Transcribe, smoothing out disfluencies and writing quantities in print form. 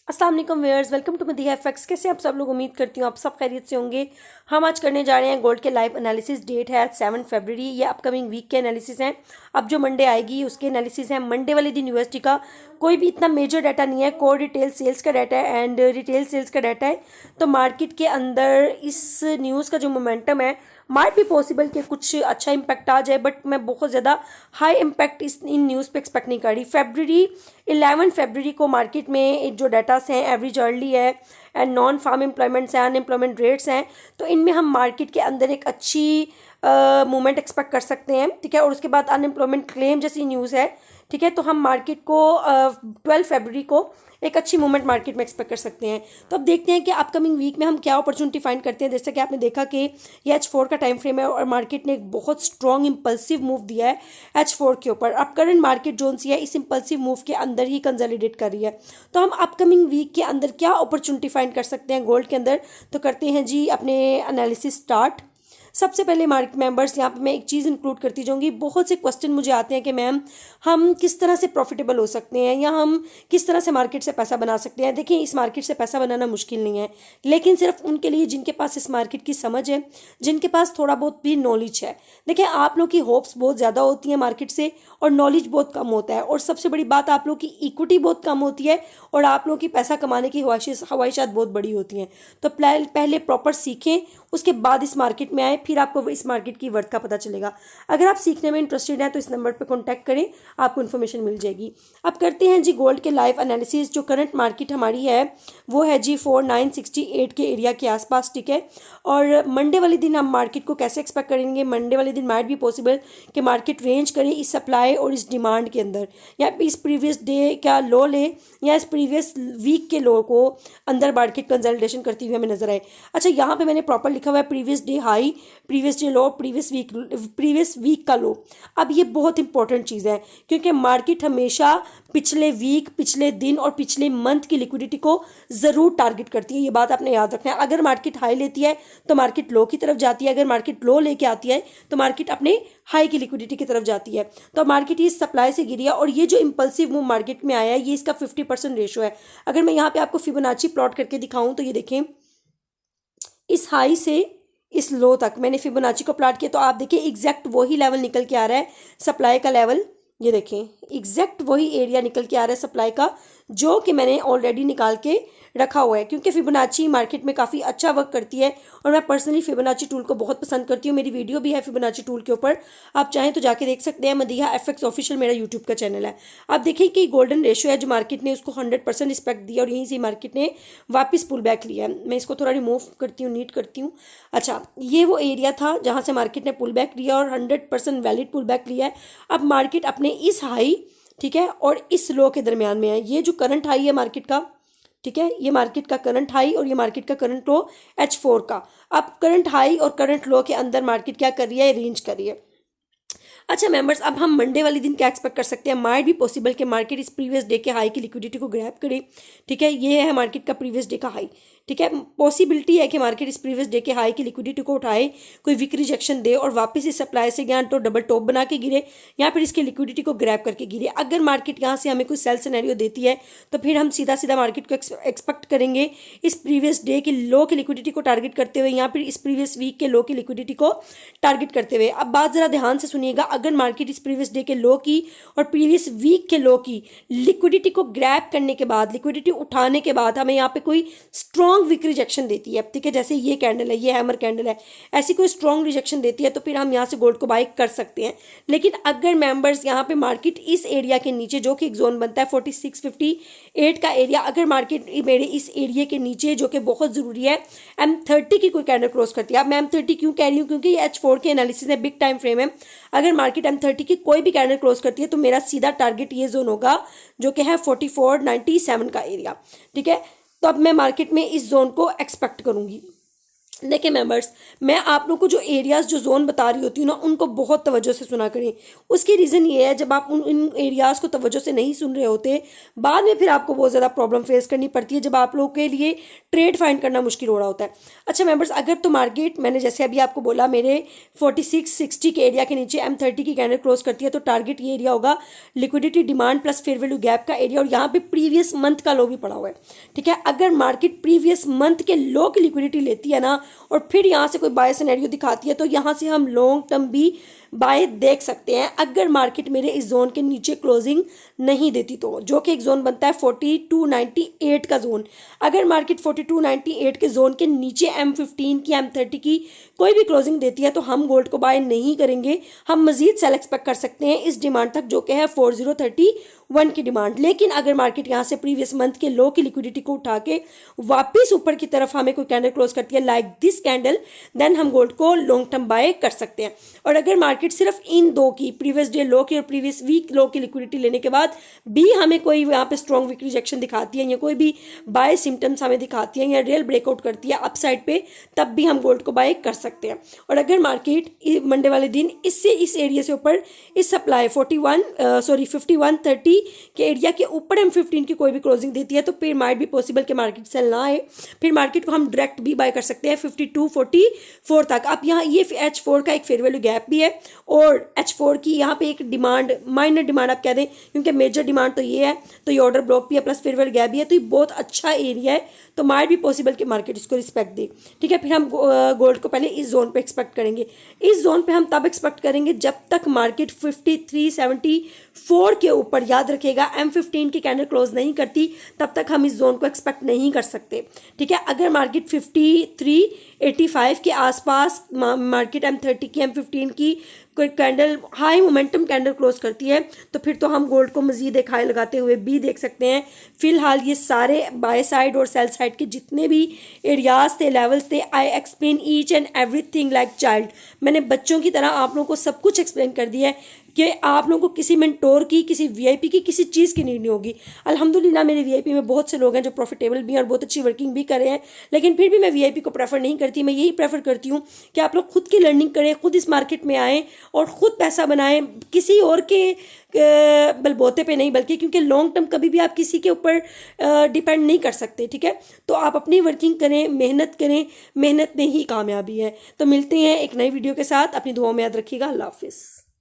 अस्सलाम वालेकुम viewers, welcome to Madiha FX. कैसे आप सब लोग? उम्मीद करती हूँ आप सब खैरियत से होंगे। हम आज करने जा रहे हैं गोल्ड के लाइव एनालिसिस। डेट है आज 7 फरवरी। ये अपकमिंग वीक के एनालिसिस हैं। अब जो मंडे आएगी उसके एनालिसिस हैं। मंडे वाले दिन यूएसडी का कोई भी इतना मेजर डाटा नहीं है। कोर रिटेल सेल्स का डाटा है एंड रिटेल सेल्स का डाटा है। तो मार्केट के अंदर इस न्यूज़ का जो मोमेंटम है, माइट भी पॉसिबल कि कुछ अच्छा इम्पैक्ट आ जाए, बट मैं बहुत ज़्यादा हाई इम्पैक्ट इन न्यूज़ पे एक्सपेक्ट नहीं कर रही। 11 फरवरी को मार्केट में जो डाटास हैं, एवरेज अर्ली है एंड नॉन फार्म एम्प्लॉयमेंट्स हैं, अनएम्प्लॉयमेंट रेट्स हैं, तो इनमें हम मार्केट के अंदर एक अच्छी मूवमेंट एक्सपेक्ट कर सकते हैं। ठीक है, और उसके बाद अनएम्प्लॉयमेंट क्लेम जैसी न्यूज़ है। ठीक है, तो हम मार्केट को 12 फरवरी को एक अच्छी मूवमेंट मार्केट में एक्सपेक्ट कर सकते हैं। तो अब देखते हैं कि अपकमिंग वीक में हम क्या अपॉर्चुनिटी फाइंड करते हैं। जैसे कि आपने देखा कि ये H4 का टाइम फ्रेम है और मार्केट ने एक बहुत स्ट्रॉन्ग इंपल्सिव मूव दिया है H4 के ऊपर। अब करंट मार्केट जोन सी है इस इंपल्सिव मूव के अंदर ही कंसोलिडेट कर रही है। तो हम अपकमिंग वीक के अंदर क्या अपॉर्चुनिटी फाइंड कर सकते हैं गोल्ड के अंदर, तो करते हैं जी अपने एनालिसिस स्टार्ट। सबसे पहले मार्केट मेंबर्स, यहाँ पे मैं एक चीज़ इंक्लूड करती जाऊँगी। बहुत से क्वेश्चन मुझे आते हैं कि मैम हम किस तरह से प्रॉफिटेबल हो सकते हैं या हम किस तरह से मार्केट से पैसा बना सकते हैं। देखिए, इस मार्केट से पैसा बनाना मुश्किल नहीं है, लेकिन सिर्फ उनके लिए जिनके पास इस मार्केट की समझ है, जिनके पास थोड़ा बहुत भी नॉलेज है। देखिए, आप लोग की होप्स बहुत ज़्यादा होती हैं मार्केट से और नॉलेज बहुत कम होता है। और सबसे बड़ी बात, आप लोग की इक्विटी बहुत कम होती है और आप लोग की पैसा कमाने की ख्वाहिशात बहुत बड़ी होती हैं। तो पहले प्रॉपर सीखें, उसके बाद इस मार्केट में आए, फिर आपको इस मार्केट की वर्थ का पता चलेगा। अगर आप सीखने में इंटरेस्टेड हैं तो इस नंबर पर कॉन्टैक्ट करें, आपको इन्फॉर्मेशन मिल जाएगी। अब करते हैं जी गोल्ड के लाइव एनालिसिस। जो करंट मार्केट हमारी है वो है जी 4968 के एरिया के आसपास। ठीक है, और मंडे वाले दिन हम मार्केट को कैसे एक्सपेक्ट करेंगे? मंडे वाले दिन माइट भी पॉसिबल कि मार्केट रेंज करे इस सप्लाई और इस डिमांड के अंदर, या इस प्रीवियस डे का लो ले या इस प्रीवियस वीक के लो को अंदर मार्केट कंसल्टेशन करती हुई हमें नजर आए। अच्छा, यहाँ पे मैंने प्रॉपर लिखा हुआ है previous day high, previous day low, previous week का लो। अब ये बहुत इंपॉर्टेंट चीज़ है क्योंकि मार्केट हमेशा पिछले वीक, पिछले दिन और पिछले मंथ की लिक्विडिटी को ज़रूर टारगेट करती है। ये बात आपने याद रखना है। अगर मार्केट हाई लेती है तो मार्केट लो की तरफ जाती है, अगर मार्केट लो लेके आती है तो मार्केट अपने हाई की लिक्विडिटी की तरफ जाती है। तो मार्केट ये सप्लाई से गिरी है और ये जो इंपल्सिव मूव मार्केट में आया है ये इसका 50% रेशो है। अगर मैं यहाँ पे आपको फिबोनाची प्लॉट करके दिखाऊं तो ये देखें, इस हाई से इस लो तक मैंने फिबोनाची को प्लॉट किया तो आप देखिए एग्जैक्ट वही लेवल निकल के आ रहा है सप्लाई का लेवल। ये देखें, एग्जैक्ट वही एरिया निकल के आ रहा है सप्लाई का, जो कि मैंने ऑलरेडी निकाल के रखा हुआ है। क्योंकि फिबोनाची मार्केट में काफ़ी अच्छा वर्क करती है और मैं पर्सनली फिबोनाची टूल को बहुत पसंद करती हूँ। मेरी वीडियो भी है फिबोनाची टूल के ऊपर, आप चाहें तो जाके देख सकते हैं। मदीहा एफएक्स ऑफिशियल मेरा यूट्यूब का चैनल है। आप देखिए कि गोल्डन रेशियो है जो मार्केट ने उसको 100% रिस्पेक्ट दिया और यहीं से मार्केट ने वापस पुल बैक लिया है। मैं इसको थोड़ा रिमूव करती हूँ, नीट करती हूँ। अच्छा, ये वो एरिया था जहाँ से मार्केट ने पुल बैक लिया और 100% वैलिड पुल बैक लिया है। अब मार्केट अपने इस हाई, ठीक है, और इस लो के दरमियान में है। ये जो करंट हाई है मार्केट का, ठीक है, ये मार्केट का करंट हाई और ये मार्केट का करंट लो H4 का। अब करंट हाई और करंट लो के अंदर मार्केट क्या कर रही है? रेंज कर रही है। अच्छा मेंबर्स, अब हम मंडे वाले दिन क्या एक्सपेक्ट कर सकते हैं? माइट भी पॉसिबल कि मार्केट इस प्रीवियस डे के हाई की लिक्विडिटी को ग्रैब करे। ठीक है, ये है मार्केट का प्रीवियस डे का हाई। ठीक है, पॉसिबिलिटी है कि मार्केट इस प्रीवियस डे के हाई की लिक्विडिटी को उठाए, कोई वीक रिजेक्शन दे और वापस इस सप्लाई से यहाँ तो डबल टॉप बना के गिरे या फिर इसकी लिक्विडिटी को ग्रैब करके गिरे। अगर मार्केट यहाँ से हमें कोई सेल सिनेरियो देती है तो फिर हम सीधा सीधा मार्केट को एक्सपेक्ट करेंगे इस प्रीवियस डे की लो की लिक्विडिटी को टारगेट करते हुए या फिर इस प्रीवियस वीक के लो की लिक्विडिटी को टारगेट करते हुए। अब बात जरा ध्यान से सुनिएगा, अगर मार्केट इस प्रीवियस डे के लो की और प्रीवियस वीक के लो की लिक्विडिटी को ग्रैब करने के बाद, लिक्विडिटी उठाने के बाद हमें यहाँ पे कोई स्ट्रॉन्ग वीक रिजेक्शन देती है, ठीक है, जैसे ये कैंडल है, ये हैमर कैंडल है, ऐसी कोई स्ट्रॉन्ग रिजेक्शन देती है तो फिर हम यहाँ से गोल्ड को बाय कर सकते हैं। लेकिन अगर मेंबर्स यहाँ पे मार्केट इस एरिया के नीचे, जो कि एक जोन बनता है 4658 का एरिया, अगर मार्केट मेरे इस एरिया के नीचे, जो कि बहुत जरूरी है, M30 की कोई कैंडल क्रॉस करती है। अब मैं M30 क्यों कह रही हूँ? क्योंकि ये H4 के एनालिसिस है, बिग टाइम फ्रेम है। अगर मार्केट M30 की कोई भी कैंडल क्रॉस करती है तो मेरा सीधा टारगेट ये जोन होगा जो कि है 4497 का एरिया। ठीक है, तो अब मैं मार्केट में इस जोन को एक्सपेक्ट करूंगी। देखिए मेंबर्स, मैं आप लोग को जो एरियाज़ जो जोन बता रही होती हूँ ना, उनको बहुत तवज्जो से सुना करें। उसकी रीज़न ये है, जब आप उन इन एरियाज़ को तवज्जो से नहीं सुन रहे होते, बाद में फिर आपको बहुत ज़्यादा प्रॉब्लम फेस करनी पड़ती है, जब आप लोगों के लिए ट्रेड फाइंड करना मुश्किल हो रहा होता है। अच्छा मेंबर्स, अगर तो मार्केट मैंने जैसे अभी आपको बोला मेरे 46-60 के एरिया के नीचे M30 की कैंडल क्लोज करती है, तो टारगेट ये एरिया होगा liquidity demand plus fair value gap का एरिया, और यहाँ पे प्रीवियस मंथ का लो भी पड़ा हुआ है। ठीक है, अगर मार्केट प्रीवियस मंथ के लो की लिक्विडिटी लेती है ना, और फिर यहाँ से कोई बाय सिनेरियो दिखाती है, तो यहाँ से हम लॉन्ग टर्म भी बाय देख सकते हैं, अगर मार्केट मेरे इस जोन के नीचे क्लोजिंग नहीं देती तो, जो कि एक जोन बनता है 4298 का जोन। अगर मार्केट 4298 के जोन के नीचे M15 की M30 की कोई भी क्लोजिंग देती है, तो हम गोल्ड को बाय नहीं करेंगे, हम मजीद सेल एक्सपेक्ट कर सकते हैं इस डिमांड तक, जो कि है 4031 की डिमांड। लेकिन अगर मार्केट यहाँ से प्रीवियस मंथ के लो की लिक्विडिटी को उठा के वापिस ऊपर की तरफ हमें कोई कैंडल क्लोज करती है लाइक दिस कैंडल, देन हम गोल्ड को लॉन्ग टर्म बाय कर सकते हैं। और अगर मार्केट सिर्फ इन दो की, प्रीवियस डे लो की और प्रीवियस वीक लो की लिक्विडिटी लेने के बाद भी हमें कोई यहाँ पे स्ट्रॉन्ग वीक रिजेक्शन दिखाती है, या कोई भी बाय सिम्टम्स हमें दिखाती है, या रियल ब्रेकआउट करती है अपसाइड पे, तब भी हम गोल्ड को बाय कर सकते हैं। और अगर मार्केट मंडे वाले दिन इससे इस एरिया से ऊपर इस सप्लाई 5130 के एरिया के ऊपर M15 की कोई भी क्लोजिंग देती है, तो फिर माइट भी पॉसिबल कि मार्केट सेल ना आए, फिर मार्केट को हम डायरेक्ट भी बाय कर सकते हैं 5244 तक। अब यहाँ ये H4 का एक फेयर वैल्यू गैप भी है, और H4 की यहाँ पे एक डिमांड, माइनर डिमांड आप कह दें, क्योंकि मेजर डिमांड तो ये है, तो ये ऑर्डर ब्लॉक भी है प्लस फेयर वैल्यू गैप भी है, तो ये बहुत अच्छा एरिया है, तो माइट भी पॉसिबल कि मार्केट इसको रिस्पेक्ट दे। ठीक है, फिर हम गोल्ड को पहले इस जोन पे एक्सपेक्ट करेंगे। इस जोन पे हम तब एक्सपेक्ट करेंगे जब तक मार्केट 5374 के ऊपर, याद रखिएगा M15 की कैंडल क्लोज नहीं करती, तब तक हम इस जोन को एक्सपेक्ट नहीं कर सकते। ठीक है, अगर मार्केट 5385 के आसपास मार्केट M30 की M15 की कोई candle high momentum candle close करती है, तो फिर तो हम गोल्ड को मजीद एक हाई लगाते हुए भी देख सकते हैं। फिलहाल ये सारे बाय साइड और सेल साइड के जितने भी एरियाज थे, लेवल्स थे, I explain each and everything like child. मैंने बच्चों की तरह आप लोगों को सब कुछ एक्सप्लेन कर दिया है कि आप लोगों को किसी मेंटोर की, किसी वीआईपी की, किसी चीज़ की नीड नहीं होगी। अल्हम्दुलिल्लाह मेरे वीआईपी में बहुत से लोग हैं जो प्रॉफिटेबल भी हैं और बहुत अच्छी वर्किंग भी कर रहे हैं, लेकिन फिर भी मैं वीआईपी को प्रेफर नहीं करती। मैं यही प्रेफर करती हूँ कि आप लोग खुद की लर्निंग करें, खुद इस मार्केट में आएँ और ख़ुद पैसा बनाएं, किसी और के बलबोते पे नहीं, बल्कि क्योंकि लॉन्ग टर्म कभी भी आप किसी के ऊपर डिपेंड नहीं कर सकते। ठीक है, तो आप अपनी वर्किंग करें, मेहनत करें, मेहनत में ही कामयाबी है। तो मिलते हैं एक नई वीडियो के साथ, अपनी दुआओं में याद रखिएगा। अल्लाह हाफिज़।